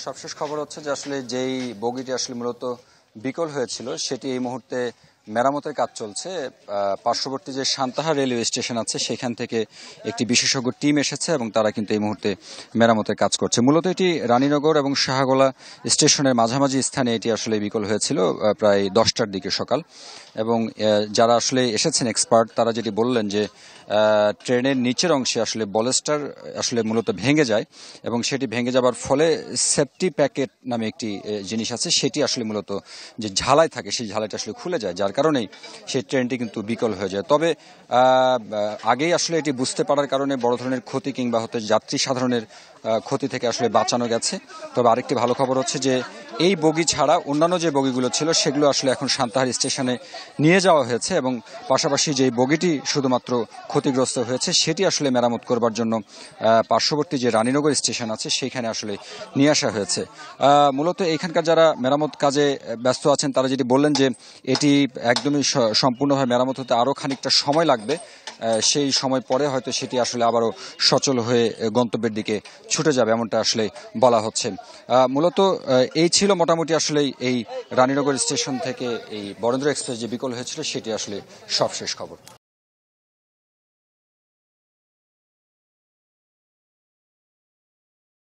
সবশেষ খবর হচ্ছে যে আসলে যেই বগিটি আসলে মূলত বিকল হয়েছিল সেটি এই মুহূর্তে মেরামতের কাজ চলছে। পার্শ্ববর্তী যে সান্তাহার রেলওয়ে স্টেশন আছে সেখান থেকে একটি বিশেষজ্ঞ টিম এসেছে এবং তারা কিন্তু এই মুহূর্তে মেরামতের কাজ করছে। মূলত এটি রানীনগর এবং শাহগোলা স্টেশনের মাঝামাঝি স্থানে এটি আসলে বিকল হয়েছিল প্রায় 10টার দিকে সকাল। এবং যারা আসলে এসেছেন এক্সপার্ট তারা যেটি বললেন যে ট্রেনের নিচের অংশে আসলে বলেস্টার আসলে মূলত ভেঙে যায় এবং সেটি ভেঙে যাবার ফলে সেফটি প্যাকেট নামে একটি জিনিস আছে, সেটি আসলে মূলত যে ঝালাই থাকে সেই ঝালাইটা আসলে খুলে যায়, যার কারণেই সেই ট্রেনটি কিন্তু বিকল হয়ে যায়। তবে আগেই আসলে এটি বুঝতে পারার কারণে বড় ধরনের ক্ষতি কিংবা হতে যাত্রী সাধারণের ক্ষতি থেকে আসলে বাঁচানো গেছে। তবে আরেকটি ভালো খবর হচ্ছে যে এই বগি ছাড়া অন্যান্য যে বগিগুলো ছিল সেগুলো আসলে এখন সান্তাহার স্টেশনে নিয়ে যাওয়া হয়েছে এবং পাশাপাশি যে বগিটি শুধুমাত্র ক্ষতিগ্রস্ত হয়েছে সেটি আসলে মেরামত করবার জন্য পার্শ্ববর্তী যে রানীনগর স্টেশন আছে সেইখানে আসলে নিয়ে আসা হয়েছে। মূলত এখানকার যারা মেরামত কাজে ব্যস্ত আছেন তারা যেটি বললেন যে এটি একদমই সম্পূর্ণভাবে মেরামত হতে আরও খানিকটা সময় লাগবে, সেই সময় পরে হয়তো সেটি আসলে আবারও সচল হয়ে গন্তব্যের দিকে ছুটে যাবে এমনটা আসলে বলা হচ্ছে। মূলত এই ছিল মোটামুটি আসলে এই রানীনগর স্টেশন থেকে এই বরেন্দ্র এক্সপ্রেস যে বিকল হয়েছিল সেটি আসলে সবশেষ খবর।